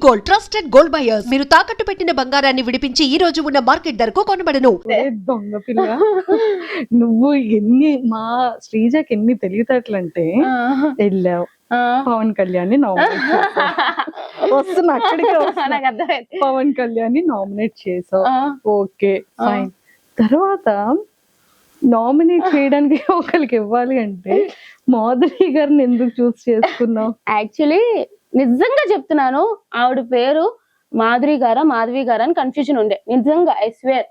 Gold trusted gold buyers. మీరు తాకట్టు పెట్టిన బంగారాన్ని విడిపించి ఈ రోజు ఉన్న మార్కెట్ ధరకు కొనబడను. దొంగ పిల్ల నువ్వు ఎన్ని మా శ్రీజకి ఎన్ని తెలివితేటలంటే వెళ్ళావు పవన్ కళ్యాణ్ ని నామినేట్ వస్తున్నా అక్కడికే పవన్ కళ్యాణ్ ని నామినేట్ చేసావు. Okay fine. తర్వాత నామినేట్ చేయడానికి ఒకరికి ఇవ్వాలి అంటే మాధురి గారిని ఎందుకు చూస్ చేసుకున్నావు? యాక్చువల్లీ నిజంగా చెప్తున్నాను, ఆవిడ పేరు మాధురి గారా మాధవి గారా అని కన్ఫ్యూజన్ ఉండే. నిజంగా ఐ స్వేర్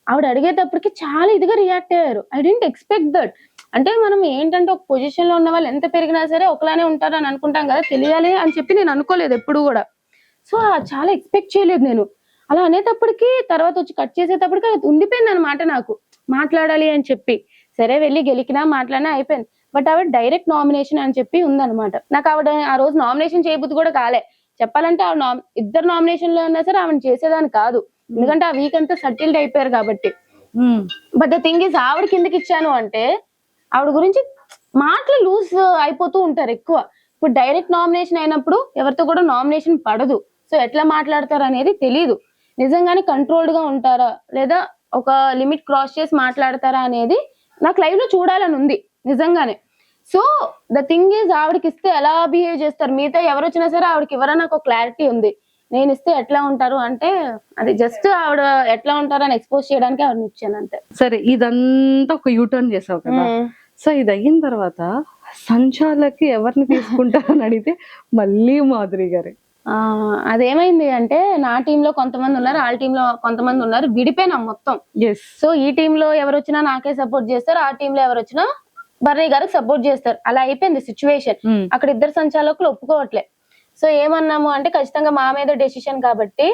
ఆవిడ అడిగేటప్పటికి చాలా ఇదిగా రియాక్ట్ అయ్యారు. I didn't expect that. అంటే మనం ఏంటంటే ఒక పొజిషన్ లో ఉన్న వాళ్ళు ఎంత పెరిగినా సరే ఒకలానే ఉంటారు అని అనుకుంటాం కదా, తెలియాలి అని చెప్పి నేను అనుకోలేదు ఎప్పుడు కూడా. సో చాలా ఎక్స్పెక్ట్ చేయలేదు నేను. అలా అనేటప్పటికి తర్వాత వచ్చి కట్ చేసేటప్పటికి అది ఉండిపోయింది అనమాట నాకు, మాట్లాడాలి అని చెప్పి. సరే వెళ్ళి గెలికినా మాట్లాడినా అయిపోయింది. బట్ ఆవిడ డైరెక్ట్ నామినేషన్ అని చెప్పి ఉందన్నమాట. నాకు ఆవిడ ఆ రోజు నామినేషన్ చేయబుద్ధి కూడా కాలే చెప్పాలంటే. ఆవిడ ఇద్దరు నామినేషన్ లో ఉన్నా సరే ఆవిడ చేసేదాన్ని కాదు, ఎందుకంటే ఆ వీక్ అంతా సటిల్డ్ అయిపోయారు కాబట్టి. బట్ ద థింగ్ ఈస్ ఆవిడ కిందకి ఇచ్చాను అంటే ఆవిడ గురించి మాటలు లూజ్ అయిపోతూ ఉంటారు ఎక్కువ. ఇప్పుడు డైరెక్ట్ నామినేషన్ అయినప్పుడు ఎవరితో కూడా నామినేషన్ పడదు. సో ఎట్లా మాట్లాడతారు అనేది తెలియదు. నిజంగానే కంట్రోల్డ్ గా ఉంటారా లేదా ఒక లిమిట్ క్రాస్ చేసి మాట్లాడతారా అనేది నాకు లైవ్ లో చూడాలని ఉంది నిజంగానే. సో ద థింగ్ ఈజ్ ఆవిడకి ఇస్తే ఎలా బిహేవ్ చేస్తారు, మిగతా ఎవరు వచ్చినా సరే ఆవిడకి ఎవరైనా నాకు క్లారిటీ ఉంది. నేను ఇస్తే ఎట్లా ఉంటారు అంటే అది జస్ట్ ఆవిడ ఎట్లా ఉంటారు అని ఎక్స్పోజ్ చేయడానికి ఆవిడని ఇచ్చాను అంతే. సరే ఇదంతా ఒక యూటర్న్ చేసావు కదా. సో ఇది అయిన తర్వాత సంచాలకి ఎవరిని తీసుకుంటారని అడిగితే మళ్ళీ మాధురి గారే. అదేమైంది అంటే నా టీంలో కొంతమంది ఉన్నారు, వాళ్ళ టీంలో కొంతమంది ఉన్నారు, విడిపోయినాం మొత్తం. సో ఈ టీంలో ఎవరు వచ్చినా నాకే సపోర్ట్ చేస్తారు, ఆ టీంలో ఎవరు వచ్చినా బర్నీ గారికి సపోర్ట్ చేస్తారు. అలా అయిపోయింది సిచ్యువేషన్. అక్కడ ఇద్దరు సంచాలకులు ఒప్పుకోవట్లే. సో ఏమన్నాము అంటే ఖచ్చితంగా మా మీద డెసిషన్ కాబట్టి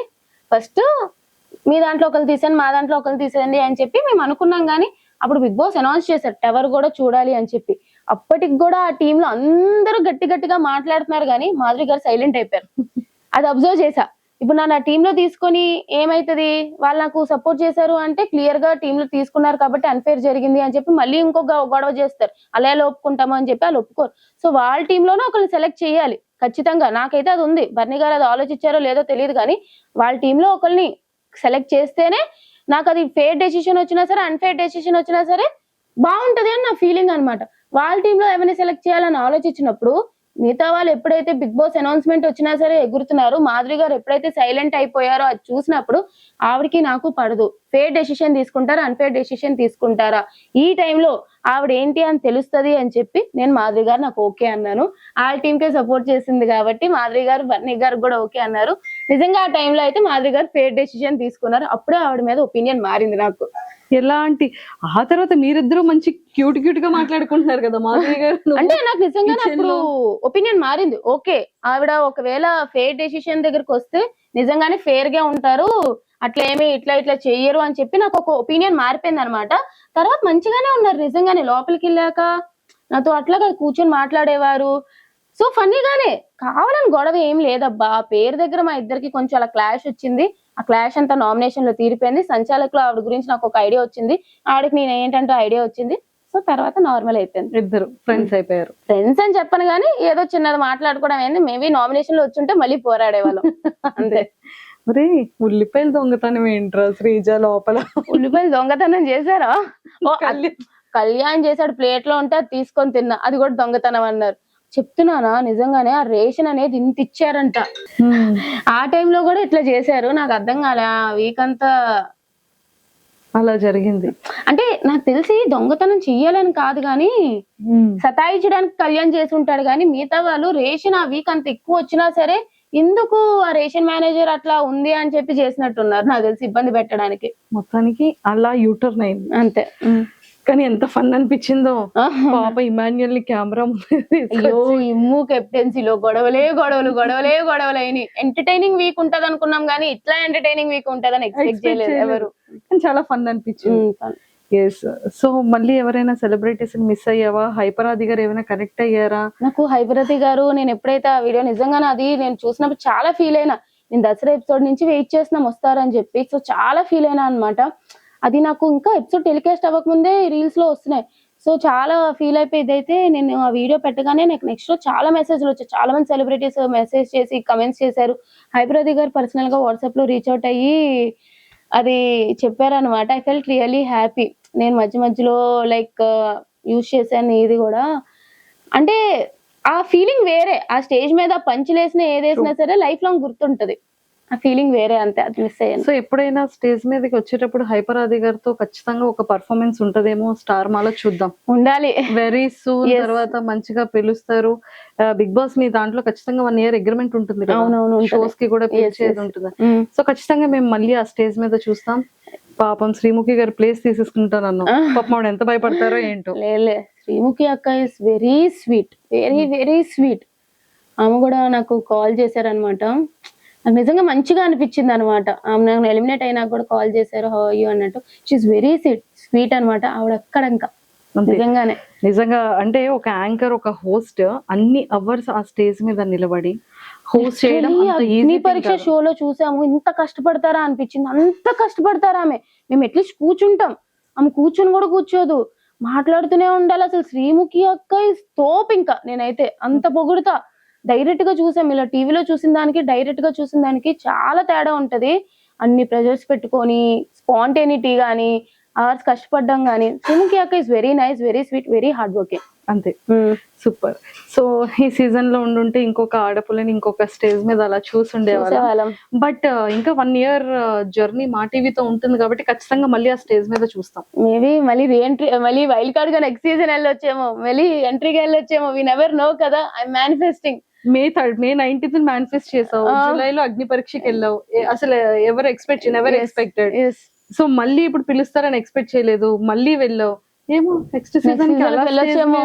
ఫస్ట్ మీ దాంట్లో ఒకరు తీసేయండి, మా దాంట్లో ఒకరు తీసేయండి అని చెప్పి మేము అనుకున్నాం. కానీ అప్పుడు బిగ్ బాస్ అనౌన్స్ చేశారు టవర్ కూడా చూడాలి అని చెప్పి. అప్పటికి కూడా ఆ టీమ్ లో అందరూ గట్టి గట్టిగా మాట్లాడుతున్నారు కానీ మాధురి గారు సైలెంట్ అయిపోయారు. అది అబ్జర్వ్ చేసా. ఇప్పుడు నా టీమ్ లో తీసుకొని ఏమైతుంది, వాళ్ళు నాకు సపోర్ట్ చేశారు అంటే క్లియర్ గా టీమ్ లో తీసుకున్నారు కాబట్టి అన్ఫేర్ జరిగింది అని చెప్పి మళ్ళీ ఇంకొక గొడవ చేస్తారు. అలా ఎలా ఒప్పుకుంటాము అని చెప్పి వాళ్ళు ఒప్పుకోరు. సో వాళ్ళ టీంలోనే ఒకరిని సెలెక్ట్ చేయాలి ఖచ్చితంగా. నాకైతే అది ఉంది. బర్నీ గారు అది ఆలోచించారో లేదో తెలియదు కానీ వాళ్ళ టీంలో ఒకరిని సెలెక్ట్ చేస్తేనే నాకు అది ఫేర్ డెసిషన్ వచ్చినా సరే అన్ఫేర్ డెసిషన్ వచ్చినా సరే బాగుంటది అని నా ఫీలింగ్ అనమాట. వాళ్ళ టీంలో ఎవరిని సెలెక్ట్ చేయాలని ఆలోచించినప్పుడు మిగతా వాళ్ళు ఎప్పుడైతే బిగ్ బాస్ అనౌన్స్మెంట్ వచ్చినా సరే ఎగురుతున్నారు, మాధురి గారు ఎప్పుడైతే సైలెంట్ అయిపోయారో అది చూసినప్పుడు ఆవిడకి నాకు పడదు. ఫేర్ డెసిషన్ తీసుకుంటారా అన్ఫేర్ డెసిషన్ తీసుకుంటారా, ఈ టైంలో ఆవిడ ఏంటి అని తెలుస్తుంది అని చెప్పి నేను మాధురి గారు నాకు ఓకే అన్నాను. ఆ టీంకే సపోర్ట్ చేసింది కాబట్టి మాధురి గారు బర్నీ గారు కూడా ఓకే అన్నారు. నిజంగా ఆ టైంలో అయితే మాధురి గారు ఫేర్ డెసిషన్ తీసుకున్నారు. అప్పుడే ఆవిడ మీద ఒపీనియన్ మారింది నాకు. ఎలాంటి ఆ తర్వాత మీరిద్దరూ మంచి క్యూట్ క్యూట్ గా మాట్లాడుకుంటున్నారు కదా మాధురి గారు. అంటే నాకు నిజంగా అప్పుడు ఒపీనియన్ మారింది. ఓకే ఆవిడ ఒకవేళ ఫేర్ డెసిషన్ దగ్గరకు వస్తే నిజంగానే ఫేర్ గా ఉంటారు, అట్లా ఏమి ఇట్లా ఇట్లా చెయ్యరు అని చెప్పి నాకు ఒక ఒపీనియన్ మారిపోయింది అనమాట. తర్వాత మంచిగానే ఉన్నారు నిజంగానే. లోపలికి వెళ్ళాక నాతో అట్లాగా కూర్చొని మాట్లాడేవారు. సో ఫన్నీగానే, కావాలని గొడవ ఏం లేదబ్బా. ఆ పేరు దగ్గర మా ఇద్దరికి కొంచెం అలా క్లాష్ వచ్చింది. ఆ క్లాష్ అంతా నామినేషన్ లో తీరిపోయింది. సంచాలకులు ఆవిడ గురించి నాకు ఒక ఐడియా వచ్చింది, ఆవిడకి నేను ఏంటంటే ఐడియా వచ్చింది. సో తర్వాత నార్మల్ అయిపోయింది. ఇద్దరు ఫ్రెండ్స్ అయిపోయారు. ఫ్రెండ్స్ అని చెప్పను కానీ ఏదో చిన్నది మాట్లాడుకోవడం అయింది. మేబీ నామినేషన్ లో వచ్చుంటే మళ్ళీ పోరాడేవాళ్ళం అంతే. మరి ఉల్లిపాయలు దొంగతనం ఏంట్రా శ్రీజ లోపల? ఉల్లిపాయలు దొంగతనం చేశారా? కళ్యాణ్ చేశాడు, ప్లేట్ లో ఉంటే అది తీసుకొని తిన్నా, అది కూడా దొంగతనం అన్నారు. చెప్తున్నానా నిజంగానే ఆ రేషన్ అనేది ఇంత ఇచ్చారంట. ఆ టైంలో కూడా ఇట్లా చేశారు. నాకు అర్థం కాలే ఆ వీక్ అంతా అలా జరిగింది. అంటే నాకు తెలిసి దొంగతనం చెయ్యాలని కాదు కానీ సతాయించడానికి కళ్యాణ్ చేసి ఉంటాడు. కానీ మిగతా వాళ్ళు రేషన్ ఆ వీక్ అంత ఎక్కువ వచ్చినా సరే ఎందుకు ఆ రేషన్ మేనేజర్ అట్లా ఉంది అని చెప్పి చేసినట్టున్నారు నాకు తెలిసి, ఇబ్బంది పెట్టడానికి. మొత్తానికి అలా యూటర్న్ అయింది అంతే. కానీ ఎంత ఫన్ అనిపించిందో పాప ఇమాన్యుయల్ ని కెమెరా ఇమ్ము కెప్టెన్సీలో గొడవలే గొడవలు గొడవలే గొడవలు అయినాయి. ఎంటర్టైనింగ్ వీక్ ఉంటది అనుకున్నాం కానీ ఇట్లా ఎంటర్టైనింగ్ వీక్ ఉంటదని ఎక్స్పెక్ట్ చేయలేదు ఎవరు. చాలా ఫన్ అనిపించింది. ఎస్. సో మళ్ళీ ఎవరైనా సెలబ్రిటీస్ మిస్ అయ్యావా? హైపరాది గారు ఏమైనా కనెక్ట్ అయ్యారా? నాకు హైపరాది గారు నేను ఎప్పుడైతే ఆ వీడియో నిజంగానే అది నేను చూసినప్పుడు చాలా ఫీల్ అయినా. నేను దసరా ఎపిసోడ్ నుంచి వెయిట్ చేస్తున్నాం వస్తారని చెప్పి. సో చాలా ఫీల్ అయినా అనమాట. అది నాకు ఇంకా ఎపిసోడ్ టెలికాస్ట్ అవ్వకముందే రీల్స్ లో వస్తున్నాయి. సో చాలా ఫీల్ అయిపోయి ఇదైతే నేను ఆ వీడియో పెట్టగానే నాకు నెక్స్ట్ రోజు చాలా మెసేజ్లు వచ్చాయి. చాలా మంది సెలబ్రిటీస్ మెసేజ్ చేసి కమెంట్స్ చేశారు. హైప్రది గారు పర్సనల్ గా వాట్సాప్ లో రీచ్ అవుట్ అయ్యి అది చెప్పారనమాట. I felt really happy. నేను మధ్యలో లైక్ యూజ్ చేశాను ఇది కూడా. అంటే ఆ ఫీలింగ్ వేరే. ఆ స్టేజ్ మీద పంచులేసిన ఏదేసినా సరే లైఫ్ లాంగ్ గుర్తుంటది. ఆ ఫీలింగ్ వేరే, అంతే. అది మిస్ అయ్యాను. సో ఎప్పుడైనా స్టేజ్ మీదకి వచ్చేటప్పుడు హైపర్ ఆది గారితో ఖచ్చితంగా ఒక పర్ఫార్మెన్స్ ఉంటదేమో స్టార్ మాలో చూద్దాం. ఉండాలి. Very soon. తర్వాత మంచిగా పిలుస్తారు. బిగ్ బాస్ మీ దాంట్లో ఖచ్చితంగా 1 year అగ్రిమెంట్ ఉంటుంది కదా, అవునవును, ఉంటది. షోస్ కి కూడా పిలిచేది ఉంటుంది. సో ఖచ్చితంగా మేము మళ్ళీ ఆ స్టేజ్ మీద చూస్తాం. పాపం శ్రీముఖి గారు ప్లేస్ తీసేసుకుంటాను. పాపం ఆవిడ ఎంత భయపడతారో ఏంటో. లేలే, శ్రీముఖి అక్క is very sweet, very very sweet. ఆమె కూడా నాకు కాల్ చేశారనమాట. నాకు నిజంగా మంచిగా అనిపించింది అనమాట. ఆమె నాకు ఎలిమినేట్ అయినా కూడా కాల్ చేశారు, హౌ ఆర్ యు అన్నట్టు. షీఈస్ వెరీ స్వీట్ అనమాట ఆవిడ. అక్కడ ఇంకా నిజంగానే నిజంగా అంటే ఒక యాంకర్, ఒక హోస్ట్ అన్ని అవర్స్ ఆ స్టేజ్ మీద నిలబడి హోస్ట్ చేయడం అంత ఈజీ. అగ్ని పరీక్ష షోలో చూసాము, ఇంత కష్టపడతారా అనిపించింది. అంత కష్టపడతారా ఆమె. మేము అట్లీస్ట్ కూర్చుంటాం, ఆమె కూర్చొని కూడా కూర్చోదు, మాట్లాడుతూనే ఉండాలి. అసలు శ్రీముఖి అక్క ఇస్ తోప్. ఇంకా నేనైతే అంత పొగుడుతా. డైరెక్ట్ గా చూసాం, ఇలా టీవీలో చూసిన దానికి డైరెక్ట్ గా చూసిన దానికి చాలా తేడా ఉంటది. అన్ని ప్రెజర్స్ పెట్టుకొని స్పాంటేనిటీ గానీ, అవర్స్ కష్టపడ్డం గానీ. శ్రీముఖి అక్క is very nice, very sweet, very hard working. అంతే. సూపర్. సో ఈ సీజన్ లో ఉండుంటే ఇంకొక ఆడపుల్లని ఇంకొక స్టేజ్ మీద అలా చూసుండేవాళ్ళం. బట్ ఇంకా 1 year జర్నీ మా టీవీతో ఉంటుంది కాబట్టి ఖచ్చితంగా మళ్ళీ ఆ స్టేజ్ మీద చూస్తాం. మేబీ మళ్ళీ రీఎంట్రీ, మళ్ళీ వైల్డ్ కార్డ్ గా నెక్స్ట్ సీజన్ వెళ్ళొచ్చేమో, మళ్ళీ ఎంట్రీగా వెళ్ళొచ్చేమో. వి నెవర్ నో కదా. I'm manifesting. May 19th manifest చేసావు, జూలైలో అగ్ని పరీక్షకి వెళ్ళావు. అసలు ఎవరు ఎక్స్పెక్టెడ్. సో మళ్ళీ ఇప్పుడు పిలుస్తారని ఎక్స్పెక్ట్ చేయలేదు, మళ్ళీ వెళ్ళావు. ఏమో నెక్స్ట్ సీజన్ కి వెళ్ళొచ్చేమో.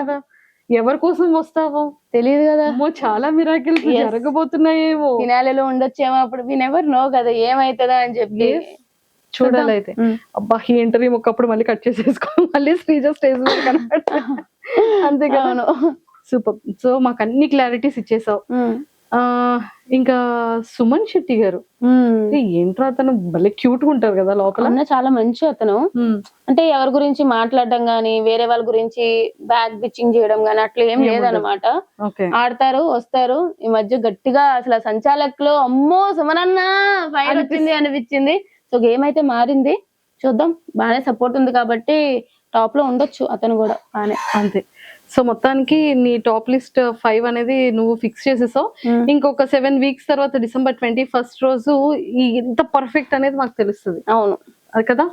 ఎవరి కోసం వస్తావో తెలియదు కదా. చాలా మిరాకిల్స్ జరగబోతున్నాయేమో. ఫినాలేలో ఉండొచ్చేమో. అప్పుడు వి నెవర్ నో కదా ఏమైతుందా అని చెప్పి చూడాలి. అయితే అబ్బా ఈ ఇంటర్వ్యూ ఒకప్పుడు మళ్ళీ కట్ చేసేసుకో, మళ్ళీ శ్రీజ స్టేజ్ మీద కనపడ. అంతేగాను. సూపర్. సో మాకు అన్ని క్లారిటీస్ ఇచ్చేసావు. ఇంకా సుమన్ శెట్టి గారు ఏంట్రా, అతను భలే క్యూట్ గా ఉంటారు కదా లోపల. చాలా మంచి అతను. అంటే ఎవరి గురించి మాట్లాడడం గానీ, వేరే వాళ్ళ గురించి బ్యాక్ బిచ్చింగ్ చేయడం గానీ అట్లా ఏం లేదనమాట. ఆడతారు, వస్తారు. ఈ మధ్య గట్టిగా అసలు సంచాలకులో అమ్మో సుమనన్న ఫైర్ వచ్చింది అనిపించింది. సో గేమ్ అయితే మారింది, చూద్దాం. బాగానే సపోర్ట్ ఉంది కాబట్టి టాప్ లో ఉండొచ్చు అతను కూడా బానే. అంతే. సో మొత్తానికి నీ టాప్ లిస్ట్ 5 అనేది నువ్వు ఫిక్స్ చేసేసావు. ఇంకొక 7 weeks తర్వాత December 21st రోజు ఇంత పర్ఫెక్ట్ అనేది మాకు తెలుస్తుంది. అవును, అది కదా.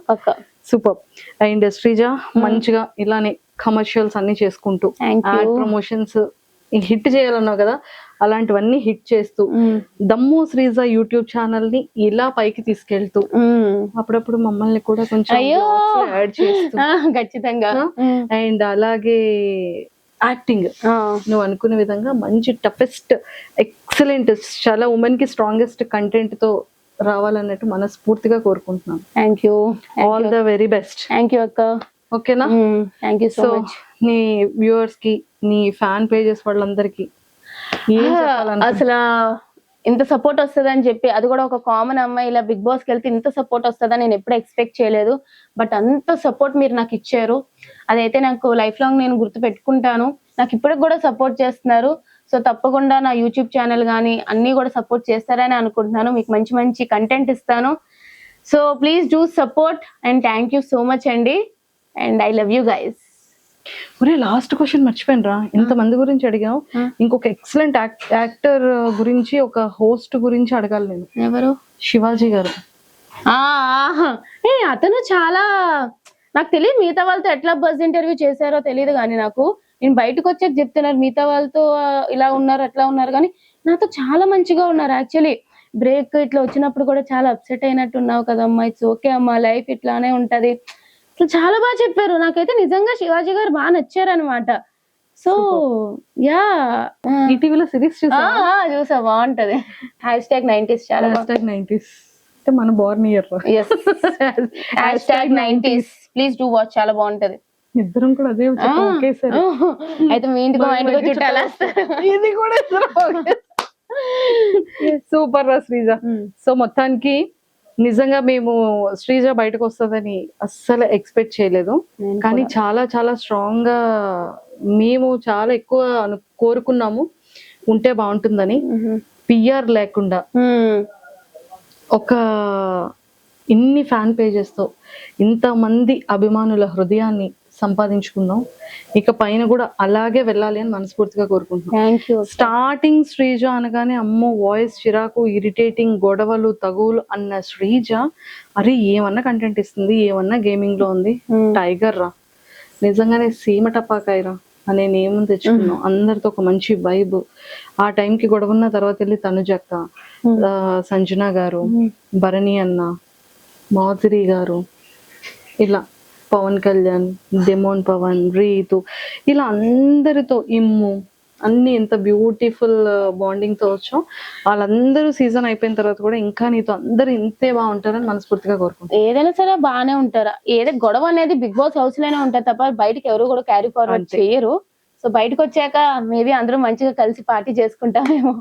సూపర్. అండ్ శ్రీజ మంచిగా ఇలానే కమర్షియల్స్ అన్ని చేసుకుంటూ, యాడ్ ప్రమోషన్స్ హిట్ చేయాలన్నావు కదా, అలాంటివన్నీ హిట్ చేస్తూ దమ్ము శ్రీజ యూట్యూబ్ ఛానల్ ని ఇలా పైకి తీసుకెళ్తూ అప్పుడప్పుడు మమ్మల్ని కూడా కొంచెం యాడ్ చేస్తూ ఖచ్చితంగా. అండ్ అలాగే యాక్టింగ్ నువ్వు అనుకునే విధంగా మంచి టఫెస్ట్ ఎక్సలెంట్, చాలా ఉమెన్ కి స్ట్రాంగెస్ట్ కంటెంట్ తో రావాలన్నట్టు మనస్ఫూర్తిగా కోరుకుంటున్నాను. Thank you. All the very best. Thank you అక్క. ఓకేనా. Thank you so much. నీ వ్యూవర్స్ కి, నీ ఫ్యాన్ పేజెస్ వాళ్ళందరికి అసలు ఇంత సపోర్ట్ వస్తుంది అని చెప్పి, అది కూడా ఒక కామన్ అమ్మాయి ఇలా బిగ్ బాస్ కి వెళ్తే ఇంత సపోర్ట్ వస్తుందని నేను ఎప్పుడు ఎక్స్పెక్ట్ చేయలేదు. బట్ అంత సపోర్ట్ మీరు నాకు ఇచ్చారు, అదైతే నాకు లైఫ్ లాంగ్ నేను గుర్తు పెట్టుకుంటాను. నాకు ఇప్పటికి కూడా సపోర్ట్ చేస్తున్నారు. సో తప్పకుండా నా యూట్యూబ్ ఛానల్ కానీ అన్ని కూడా సపోర్ట్ చేస్తారని అనుకుంటున్నాను. మీకు మంచి మంచి కంటెంట్ ఇస్తాను. So please do support and thank you so much అండి. And I love you guys. ఒరే లాస్ట్ క్వశ్చన్ మర్చిపోయాను రా, ఇంతమంది గురించి అడిగావు. ఇంకొక ఎక్సలెంట్ యాక్టర్ గురించి, ఒక హోస్ట్ గురించి అడగాలి నేను. ఎవరు? శివాజీ గారు. అతను చాలా, నాకు తెలియదు మిగతా వాళ్ళతో ఎట్లా బజ్ ఇంటర్వ్యూ చేశారో తెలియదు కానీ నాకు, నేను బయటకు వచ్చాక చెప్తున్నారు మిగతా వాళ్ళతో ఇలా ఉన్నారు అట్లా ఉన్నారు, కానీ నాతో చాలా మంచిగా ఉన్నారు. యాక్చువల్లీ బ్రేక్ ఇట్లా వచ్చినప్పుడు కూడా చాలా అప్సెట్ అయినట్టు ఉన్నావు కదమ్మా, ఇట్స్ ఓకే అమ్మా, లైఫ్ ఇట్లానే ఉంటది, అసలు చాలా బాగా చెప్పారు. నాకైతే నిజంగా శివాజీ గారు బాగా నచ్చారనమాట. సో యా, ఈటీవీలో సిరీస్ చూసా, బాగుంటది. #90s చాలా. #90s అంటే మన Born year. #90s please do watch, చాలా బాగుంటది. ఇద్దరం కూడా అదే ఒకేసారి. అయితే మీ ఇంటికి మా ఇంటికి చుట్టాలు వస్తారు. ఇది కూడా సూపర్ రా శ్రీజ. సో మొత్తానికి నిజంగా మేము శ్రీజ బయటకు వస్తుందని అస్సలు ఎక్స్పెక్ట్ చేయలేదు. నేను కానీ చాలా చాలా స్ట్రాంగ్ గా మేము చాలా ఎక్కువ కోరుకున్నాము ఉంటే బాగుంటుందని. పిఆర్ లేకుండా ఒక ఇన్ని ఫ్యాన్ పేజెస్ తో ఇంతమంది అభిమానుల హృదయాన్ని సంపాదించుకుందాం. ఇక పైన కూడా అలాగే వెళ్ళాలి అని మనస్ఫూర్తిగా కోరుకుంటున్నాం. Thank you. స్టార్టింగ్ శ్రీజ అనగానే అమ్మో వాయిస్ చిరాకు, ఇరిటేటింగ్, గొడవలు, తగువులు అన్న శ్రీజ అరే ఏమన్నా కంటెంట్ ఇస్తుంది, ఏమన్నా గేమింగ్ లో ఉంది, టైగర్ రా, నిజంగానే సీమ టపాకాయరా అనే నేమ్ తెచ్చుకున్నాం. అందరితో ఒక మంచి వైబ్. ఆ టైంకి గొడవన్న తర్వాత వెళ్ళి తనుజక్క, సంజన గారు, భరణి అన్న, మాధురి గారు, ఇలా పవన్ కళ్యాణ్, డెమోన్ పవన్, రీతు, ఇలా అందరితో ఇమ్ము అన్ని ఎంత బ్యూటిఫుల్ బాండింగ్ తో వచ్చాం. వాళ్ళందరూ సీజన్ అయిపోయిన తర్వాత కూడా ఇంకా నీతో అందరూ ఇంతే బాగుంటారని మనస్ఫూర్తిగా కోరుకుంటాం. ఏదైనా సరే బాగానే ఉంటారా, ఏదో గొడవ అనేది బిగ్ బాస్ హౌస్ లోనే ఉంటారు తప్ప బయటకి ఎవరు కూడా క్యారీ ఫార్వర్డ్ చేయరు. సో బయటకు వచ్చాక మేబీ అందరూ మంచిగా కలిసి పార్టీ చేసుకుంటామేమో,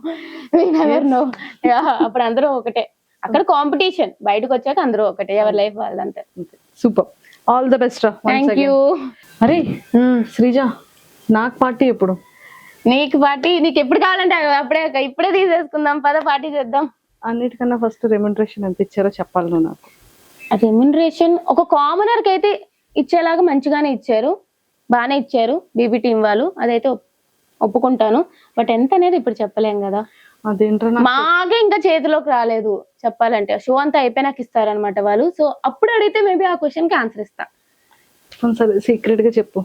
అప్పుడు అందరూ ఒకటే. అక్కడ కాంపిటీషన్, బయటకు వచ్చాక అందరూ ఒకటే, ఎవరి లైఫ్ వాళ్ళంతా. సూపర్, ఆల్ ద బెస్ట్ రా. Thank you. అరే శ్రీజ, నాకు పార్టీ ఎప్పుడు? నీకు పార్టీ నీకు ఎప్పుడు కావాలంటే ఇప్పుడే తీసేసుకుందాం, పద పార్టీ చేద్దాం. అన్నిటికన్నా ఫస్ట్ రెమ్యునరేషన్ ఎంత ఇచ్చారో చెప్పాలి నువ్వు నాకు. రెమ్యునరేషన్ ఒక కామనర్ కి అయితే ఇచ్చేలాగా మంచిగానే ఇచ్చారు, బాగానే ఇచ్చారు బీబీ టీం వాళ్ళు, అదైతే ఒప్పుకుంటాను. బట్ ఎంత అనేది ఇప్పుడు చెప్పలేం కదా, అదేంట్రా మాకే ఇంకా చేతిలోకి రాలేదు చెప్పాలంటే. షో అంతా అయిపోయినాక ఇస్తారనమాట వాళ్ళు. సో అప్పుడు అడిగితే మేబీ ఆ క్వశ్చన్ కి ఆన్సర్ ఇస్తా. సరే సీక్రెట్ గా చెప్పు.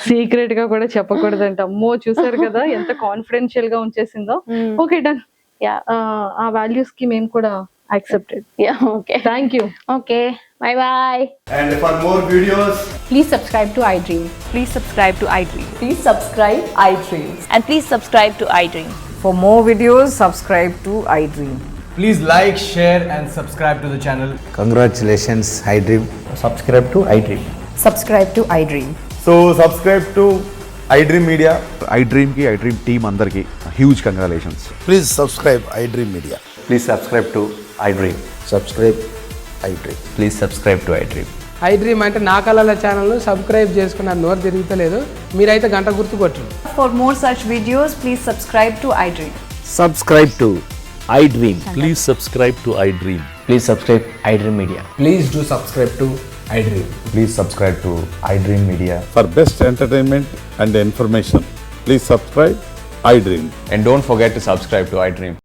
సీక్రెట్ గా కూడా చెప్పకూడదు అంట. అమ్మో చూసారు కదా ఎంత కాన్ఫిడెన్షియల్ గా ఉంచేసిందో. Okay done. ఆ వాల్యూస్ కి మేము కూడా accepted. Yeah, okay. Thank you. Okay, bye bye. And for more videos, Please subscribe to iDream. Please subscribe to iDream. Please subscribe iDream. And please subscribe to iDream. For more videos, subscribe to iDream. please like, share and subscribe to the channel. Congratulations, iDream. Subscribe to iDream. Subscribe to iDream. So subscribe to iDream Media. iDream ki iDream team andarki huge congratulations. Please subscribe iDream Media. Please subscribe to iDream. Subscribe iDream. Please subscribe to iDream. iDream అంటే నా కళల ఛానల్ను subscribe చేసుకున్న నోరు తిరుగుతలేదు, మీరైతే గంట గుర్తు కొట్టండి. For more such videos, please subscribe to iDream. Subscribe to iDream. Please subscribe to iDream. Please subscribe iDream Media. Please do subscribe to iDream. Please subscribe to iDream Media. For best entertainment and information, please subscribe iDream. And don't forget to subscribe to iDream.